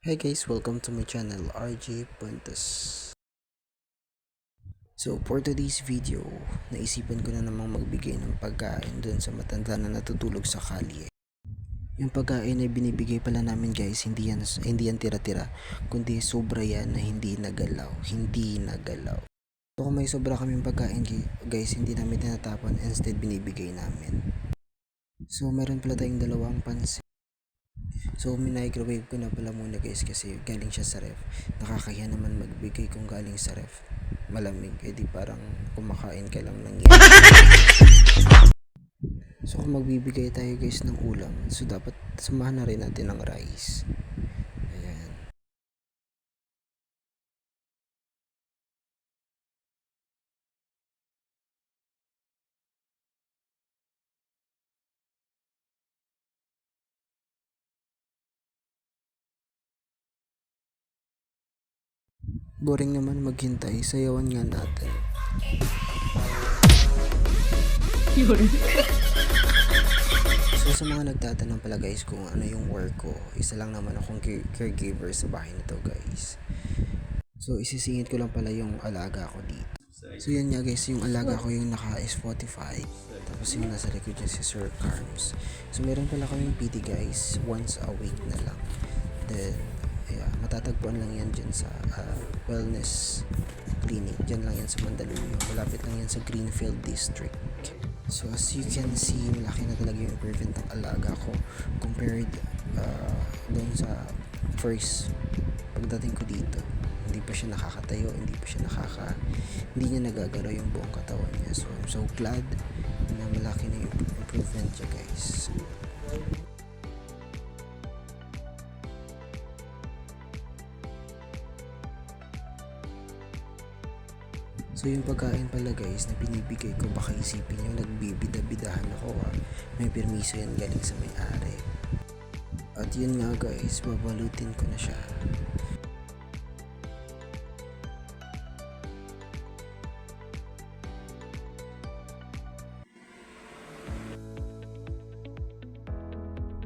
Hi guys, welcome to my channel, RJ Puentes. So for today's video, naisipan ko na namang magbigay ng pagkain dun sa matanda na natutulog sa kalye. Yung pagkain ay binibigay pala namin guys, hindi yan tira-tira, kundi sobra yan na hindi nagalaw. So kung may sobra kaming pagkain guys, hindi namin tinatapon, instead binibigay namin. So meron pala tayong dalawang pansit. So minicrowave ko na pala muna guys kasi galing siya sa ref. Nakakahiya naman magbigay kung galing sa ref. Malamig, edi parang kumakain ka lang ng yan. So kung magbibigay tayo guys ng ulam, so dapat samahan na rin natin ng rice. Ayan. Boring naman maghintay, sayawan nga natin. So sa mga nagtatanong pala guys kung ano yung work ko, isa lang naman akong caregiver sa bahay nito guys. So isisingit ko lang pala yung alaga ko dito. So yan nga guys, yung alaga ko yung naka Spotify. Tapos yung nasa likod niya si Sir Carms. So meron pala kaming PT guys, once a week na lang. Then matatagpuan lang yan dyan sa wellness clinic. Dyan lang yan sa Mandaluyong. Malapit lang yan sa Greenfield District. So as you can see, malaki na talaga yung improvement ng alaga ko compared doon sa first pagdating ko dito. Hindi pa siya nakakatayo, hindi niya nagagalaw yung buong katawan niya. So I'm so glad na malaki na yung improvement niya guys. So yung pagkain pala guys na binibigay ko, baka isipin nyo nagbibida-bidahan ako may permiso yan galing sa may-ari. At yun nga guys, babalutin ko na siya.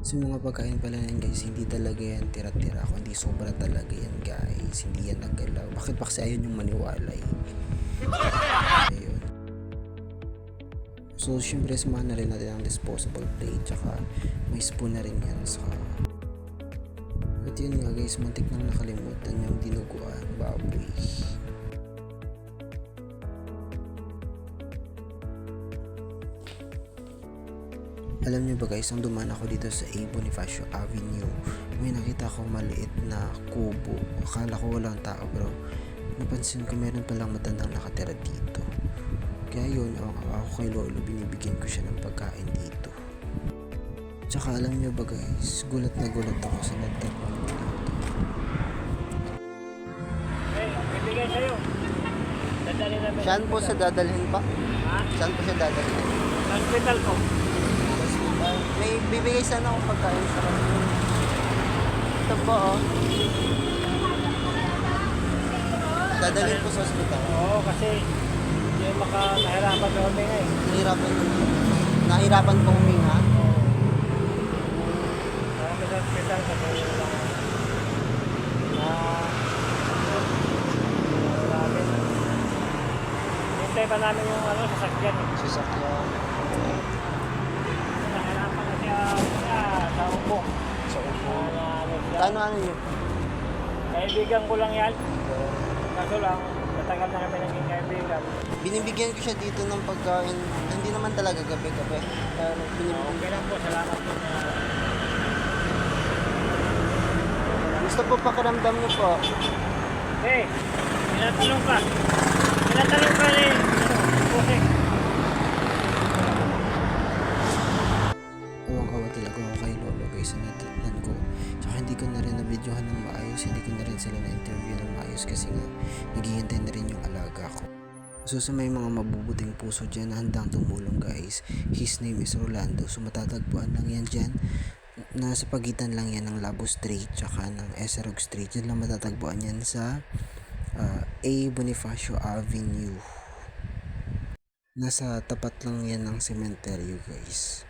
So mga pagkain pala yan guys, hindi talaga yan tira-tira, kundi sobra talaga yan guys, hindi yan nagalaw. Bakit ba kasi ayaw yung maniwala Ayun. So syempre samahan na rin natin ang disposable plate, tsaka may spoon na rin yan sa. At yun nga guys, muntik nang nakalimutan yung dinuguan baboy. Alam niyo ba guys, nung dumaan ako dito sa A. Bonifacio Avenue, may nakita ko maliit na kubo. Akala ko walang tao, pero napansin ko meron palang matandang nakatira dito. Kaya yun, ako kay Lolo, binibigyan ko siya ng pagkain dito. Tsaka alam niyo ba guys, gulat na gulat ako sa nagtanong ko dito. Bibigay sa'yo. Dadalhin namin. Saan po sa dadalhin pa? Ha? Saan po siya dadalhin? Hospital ko. May bibigay sana akong pagkain sa kanya. Ito po dadalhin po sa ospital. Oo, kasi hindi nahirapan na kami ngayon. Nahirapan po huminga. Marami sa hospital kasi lang marami. Hintay pa namin yung sasakyan. Sasakyan. Nahirapan na siya sa upo. Sa upo. Ano yun? Kaibigan ko lang yan. Kaso lang, matagal na kami naging kaibigan. Binibigyan ko siya dito ng pagkain. Hindi naman talaga gabi-gabi. Okay lang po, salamat po. Gusto po pakiramdam niyo po. Hey, tinatanong ka rin. Okay. Awang-awa talaga ako kay Lolo guys sa natatnan ko. Tsaka hindi ko na rin na-videohan ng maayos. Hindi ko na rin sila na-interview ng maayos kasi nga naghihintay na rin yung alaga ko. So sa may mga mabubuting puso dyan na handang tumulong guys, his name is Rolando. So matatagpuan lang yan dyan. Nasa pagitan lang yan ng Labo Street tsaka ng Eserog Street. Dyan lang matatagpuan yan sa A. Bonifacio Avenue. Nasa tapat lang yan ng sementeryo guys.